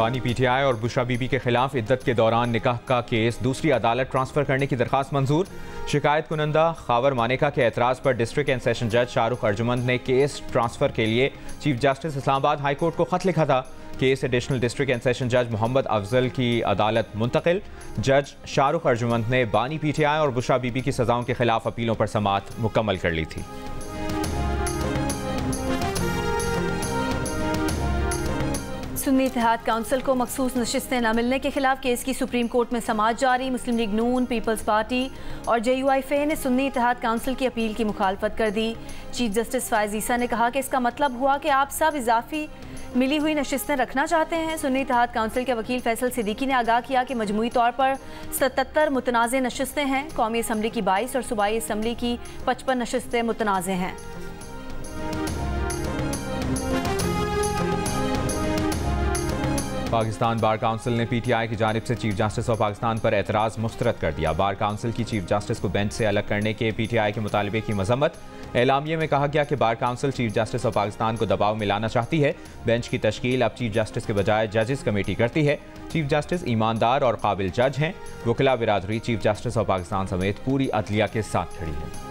बानी पीटीआई और बुशरा बीबी के खिलाफ इद्दत के दौरान निकाह का केस दूसरी अदालत ट्रांसफर करने की दरखास्त मंजूर। शिकायत कुनंदा खावर मानेका के एतराज़ पर डिस्ट्रिक्ट एंड सेशन जज शाहरुख अर्जुमंद ने केस ट्रांसफर के लिए chief justice Islamabad high court को खत लिखा था। Case additional district and session जज मोहम्मद अफजल की अदालत मुंतकिल। जज शाहरुख अर्जुमंद ने बानी पीटीआई और बुशरा बीबी की सजाओं के खिलाफ अपीलों पर समाअत मुकम्मल कर ली थी। सुन्नी इत्तेहाद काउंसिल को मखसूस नशिस्तें न मिलने के खिलाफ केस की सुप्रीम कोर्ट में समाअत जारी। मुस्लिम लीग नून, पीपल्स पार्टी और JUIFA ने सुन्नी इत्तेहाद काउंसिल की अपील की मुखालफत कर दी। चीफ जस्टिस फायज़ ईसा ने कहा कि इसका मतलब हुआ कि आप सब इजाफी मिली हुई नशिस्तें रखना चाहते हैं। सुन्नी इत्तेहाद काउंसिल के वकील फैसल सिद्दीकी ने आगाह किया कि मजमूई तौर पर 77 मुतनाज़ नशिस्तें हैं। कौमी असम्बली की 22 और सूबाई असम्बली की 55 नशिस्तें मुतनाज़ हैं। पाकिस्तान बार काउंसिल ने PTI की जानिब से चीफ जस्टिस ऑफ पाकिस्तान पर एतराज़ मुस्तरद कर दिया। बार काउंसिल की चीफ जस्टिस को बेंच से अलग करने के PTI के मुतालबे की मजम्मत। एलामिये में कहा गया कि bar council chief justice of Pakistan को दबाव में लाना चाहती है। बेंच की तश्कील अब चीफ जस्टिस के बजाय जजेस कमेटी करती है। चीफ जस्टिस ईमानदार और काबिल जज हैं। वकीला बिरादरी चीफ जस्टिस ऑफ पाकिस्तान समेत पूरी अदलिया के साथ खड़ी है।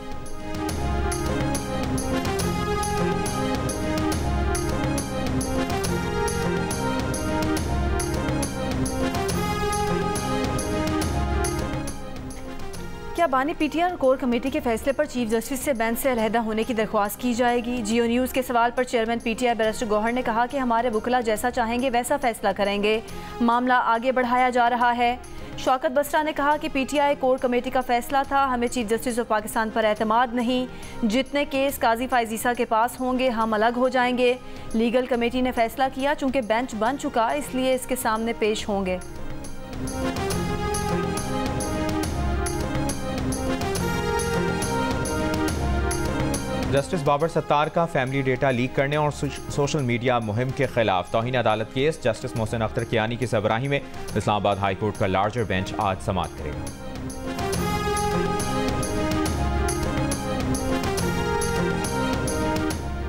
क्या बानी पीटीआई और कोर कमेटी के फैसले पर चीफ जस्टिस से बेंच से अलहदा होने की दरख्वास्त की जाएगी? जियो न्यूज़ के सवाल पर चेयरमैन PTI बैरिस्टर गौहर ने कहा कि हमारे वकीला जैसा चाहेंगे वैसा फैसला करेंगे। मामला आगे बढ़ाया जा रहा है। शौकत बसरा ने कहा कि PTI कोर कमेटी का फैसला था, हमें चीफ जस्टिस ऑफ पाकिस्तान पर एतमाद नहीं। जितने केस काजी फायज़ ईसा के पास होंगे हम अलग हो जाएंगे। लीगल कमेटी ने फैसला किया, चूँकि बेंच बन चुका इसलिए इसके सामने पेश होंगे। जस्टिस बाबर सत्तार का फैमिली डेटा लीक करने और सोशल मीडिया मुहिम के खिलाफ तौहीन अदालत केस। जस्टिस मोहसिन अख्तर कियानी की सरबराही में इस्लामाबाद हाई कोर्ट का लार्जर बेंच आज समाअत करेगा।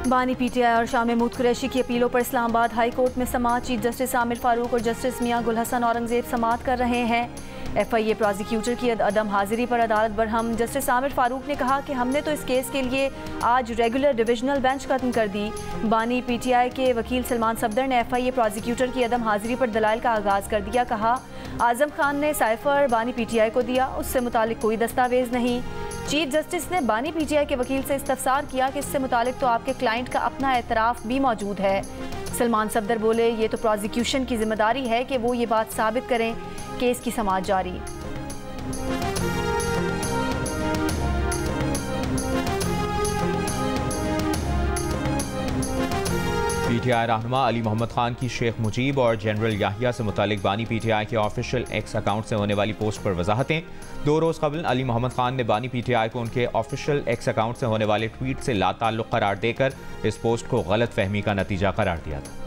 बानी PTI और शाह महमूद कुरैशी की अपीलों पर इस्लामाबाद हाई कोर्ट में समाअत। चीफ जस्टिस आमिर फारूक और जस्टिस मियां गुल हसन औरंगजेब समाअत कर रहे हैं। FIA प्रोसिक्यूटर की अदम हाजिरी पर अदालत बरहम। जस्टिस आमिर फारूक ने कहा कि हमने तो इस केस के लिए आज रेगुलर डिविजनल बेंच खत्म कर दी। बानी PTI के वकील सलमान सफदर ने FIA प्रोसिक्यूटर की अदम हाजिरी पर दलाइल का आगाज़ कर दिया। कहा आजम खान ने साइफर बानी PTI को दिया, उससे मुतालिक कोई दस्तावेज नहीं। चीफ जस्टिस ने बानी PTI के वकील से इस्तफसार किया कि इससे मुतालिक तो आपके क्लाइंट का अपना एतराफ़ भी मौजूद है। सलमान सफदर बोले ये तो प्रोसिक्यूशन की जिम्मेदारी है कि वो ये बात साबित करें। केस की समाअत जारी। PTI रहनुमा अली मोहम्मद खान की शेख मुजीब और जनरल याहिया से मुतालिक बानी PTI के ऑफिशियल एक्स अकाउंट से होने वाली पोस्ट पर वजाहतें। 2 रोज़ कबल अली मोहम्मद खान ने बानी PTI को उनके ऑफिशियल एक्स अकाउंट से होने वाले ट्वीट से लाताल्लुक़ करार देकर इस पोस्ट को गलत फहमी का नतीजा करार दिया था।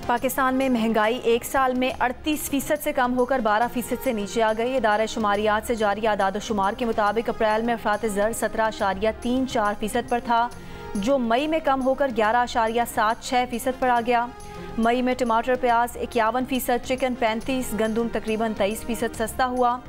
पाकिस्तान में महंगाई एक साल में 38% से कम होकर 12% से नीचे आ गई। इदारा शुमारियात से जारी आदाद शुमार के मुताबिक अप्रैल में अफरात ज़र 17.34% पर था, जो मई में कम होकर 11.76% पर आ गया। मई में टमाटर प्याज 51%, चिकन 35%, गंदम तकरीबन 23% सस्ता हुआ।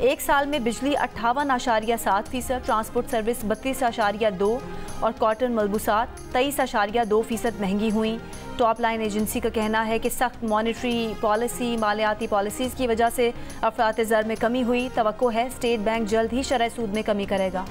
एक साल में बिजली 58.7%, ट्रांसपोर्ट सर्विस 32.2% और कॉटन मलबूसात 23.2% महंगी हुई। टॉप लाइन एजेंसी का कहना है कि सख्त मॉनेटरी पॉलिसी, मालियाती पॉलिसीज़ की वजह से अफरात ज़र में कमी हुई। तवक्को है स्टेट बैंक जल्द ही शरह सूद में कमी करेगा।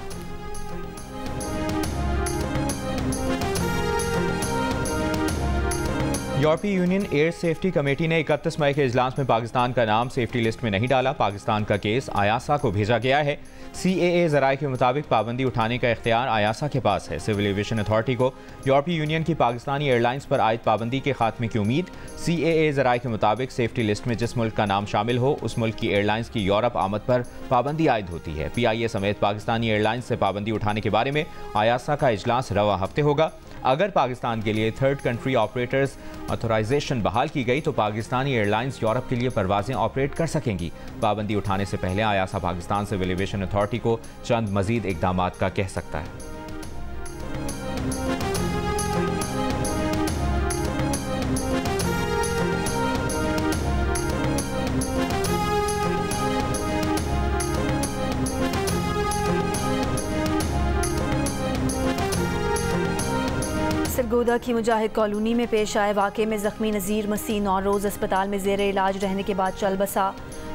यूरोपीय यूनियन एयर सेफ्टी कमेटी ने 31 मई के इजलास में पाकिस्तान का नाम सेफ्टी लिस्ट में नहीं डाला। पाकिस्तान का केस आयासा को भेजा गया है। CAA ज़राए के मुताबिक पाबंदी उठाने का इख्तियार आयासा के पास है। सिविल एविएशन अथॉरिटी को यूरोपीय यूनियन की पाकिस्तानी एयरलाइंस पर आयद पाबंदी के खात्मे की उम्मीद। CAA ज़राए के मुताबिक सेफ्टी लिस्ट में जिस मुल्क का नाम शामिल हो उस मुल्क की एयरलाइंस की यूरोप आमद पर पाबंदी आयद होती है। PIA समेत पाकिस्तानी एयरलाइंस से पाबंदी उठाने के बारे में आयासा का इजलास रवा हफ्ते होगा। अगर पाकिस्तान के लिए थर्ड कंट्री ऑपरेटर्स ऑथराइजेशन बहाल की गई तो पाकिस्तानी एयरलाइंस यूरोप के लिए परवाजें ऑपरेट कर सकेंगी। पाबंदी उठाने से पहले आयासा पाकिस्तान सिविल एविएशन अथॉरिटी को चंद मजीद इकदामात का कह सकता है। सरगोदा की मुजाहिद कॉलोनी में पेश आए वाक़े में ज़ख्मी नज़ीर मसीह 9 रोज़ अस्पताल में ज़ेर इलाज रहने के बाद चल बसा।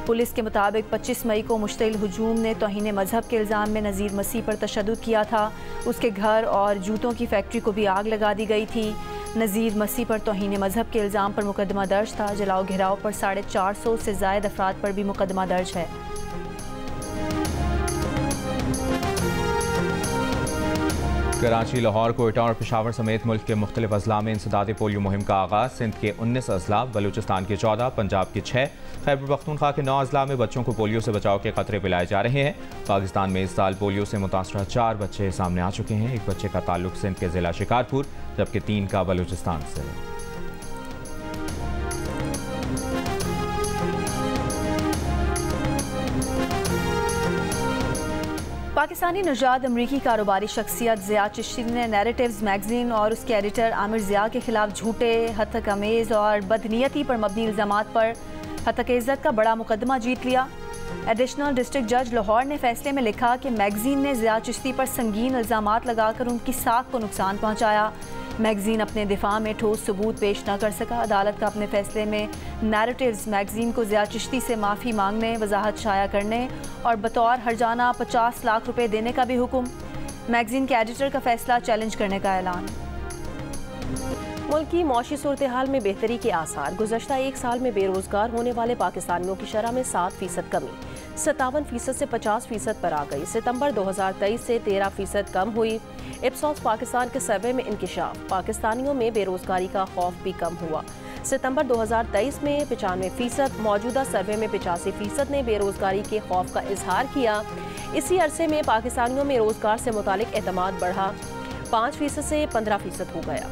पुलिस के मुताबिक 25 मई को मुश्तइल हुजूम ने तौहीन मजहब के इल्ज़ाम में नज़ीर मसीह पर तशद्दुद किया था। उसके घर और जूतों की फैक्ट्री को भी आग लगा दी गई थी। नज़ीर मसीह पर तौहीन मजहब के इल्ज़ाम पर मुकदमा दर्ज था। जलाओ घिराव पर 450 से ज़ायद अफराद पर भी मुकदमा दर्ज है। कराची, लाहौर, कोयटा और पेशावर समेत मुल्क के मुख्तलिफ अजला में इंसदाद पोलियो मुहिम का आगाज़। सिंध के 19 अजला, बलूचिस्तान के 14, पंजाब के 6, खैबर पख्तूनख्वा के 9 अजला में बच्चों को पोलियो से बचाव के खतरे पिलाए जा रहे हैं। पाकिस्तान में इस साल पोलियो से मुतासरा 4 बच्चे सामने आ चुके हैं। एक बच्चे का ताल्लुक सिंध के ज़िला शिकारपुर जबकि 3 का बलूचिस्तान से है। पाकिस्तानी नौजाद अमरीकी कारोबारी शख्सियत ज़िया चिश्ती ने नैरेटिव्स मैगजीन और उसके एडिटर आमिर ज़िया के खिलाफ झूठे, हतक अमेज़ और बदनीयती पर मबनी इल्ज़ामात पर हतक इज़्ज़त का बड़ा मुकदमा जीत लिया। एडिशनल डिस्ट्रिक्ट जज लाहौर ने फैसले में लिखा कि मैगजीन ने ज़िया चिश्ती पर संगीन इल्ज़ामात लगाकर उनकी साख को नुकसान पहुँचाया। मैगजीन अपने दिफा में ठोस सबूत पेश न कर सका। अदालत का अपने फैसले में नैरेटिव्स मैगजीन को ज़िया चिश्ती से माफ़ी मांगने, वजाहत शाया करने और बतौर हर्जाना 50 लाख रुपए देने का भी हुक्म। मैगजीन के एडिटर का फैसला चैलेंज करने का ऐलान। मुल्क की मौशी सूरत हाल में बेहतरी के आसार। गुज़श्ता एक साल में बेरोजगार होने वाले पाकिस्तानियों की शरह में 7% कमी 57% से 50% पर आ गई। सितंबर 2023 से 13% कम हुई। इप्सॉस पाकिस्तान के सर्वे में इंकिशाफ। पाकिस्तानियों में बेरोजगारी का खौफ भी कम हुआ। सितंबर 2023 में 95%, मौजूदा सर्वे में 85% ने बेरोजगारी के खौफ का इजहार किया। इसी अरसे में पाकिस्तानियों में रोजगार से मुतालिक एतमाद बढ़ा 5% से 15% हो गया।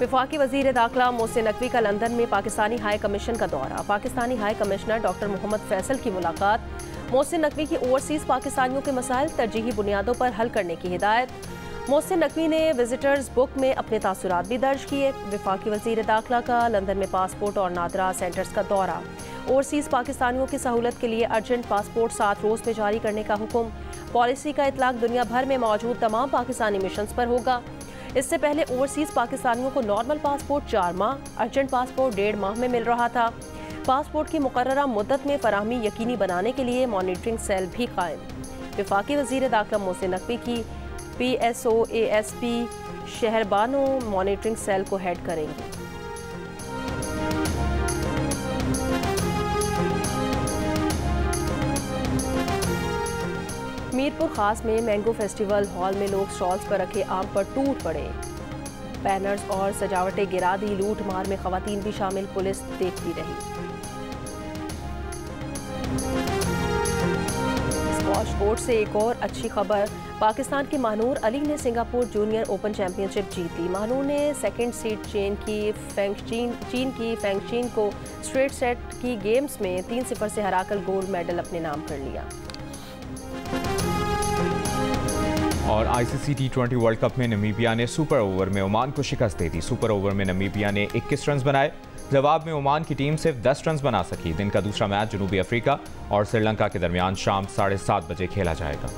वफाकी वज़ीर दाखिला मोहसिन नकवी का लंदन में पाकिस्तानी हाई कमीशन का दौरा। Pakistani high commissioner doctor Mohammad Faisal की मुलाकात। मोहसिन नकवी की ओवरसीज़ पाकिस्तानियों के मसाइल तरजीही बुनियादों पर हल करने की हिदायत। मोहसिन नकवी ने विजिटर्स बुक में अपने तासुरात भी दर्ज किए। वफाकी वज़ीर दाखिला का लंदन में पासपोर्ट और नादरा सेंटर्स का दौरा। ओवरसीज़ पाकिस्तानियों की सहूलत के लिए अर्जेंट पासपोर्ट 7 रोज़ में जारी करने का हुक्म। पॉलिसी का इतलाक दुनिया भर में मौजूद तमाम पाकिस्तानी मिशंस पर होगा। इससे पहले ओवरसीज़ पाकिस्तानियों को नॉर्मल पासपोर्ट 4 माह, अर्जेंट पासपोर्ट 1.5 माह में मिल रहा था। पासपोर्ट की मुकर्ररा मुद्दत में फराहमी यकीनी बनाने के लिए मॉनिटरिंग सेल भी कायम। वफाकी वज़ीर दाखिला मोहसिन नकवी की PSOASP शहरबानो मॉनिटरिंग सेल को हेड करेंगी। मीरपुर खास में मैंगो फेस्टिवल हॉल में लोग स्टॉल्स पर रखे आम पर टूट पड़े। बैनर्स और सजावटें गिरा दी। लूट मार में खवातीन भी शामिल, पुलिस देखती रही। स्क्वॉश कोर्ट से एक और अच्छी खबर। पाकिस्तान के महानूर अली ने सिंगापुर जूनियर ओपन चैंपियनशिप जीत ली। महानूर ने सेकंड सीड चीन की फेंगचीन को स्ट्रेट सेट की गेम्स में 3-0 से हराकर गोल्ड मेडल अपने नाम कर लिया। और ICC T20 वर्ल्ड कप में नमीबिया ने सुपर ओवर में ओमान को शिकस्त दे दी। सुपर ओवर में नमीबिया ने 21 रन बनाए। जवाब में ओमान की टीम सिर्फ 10 रन बना सकी। दिन का दूसरा मैच जनूबी अफ्रीका और श्रीलंका के दरमियान शाम 7:30 बजे खेला जाएगा।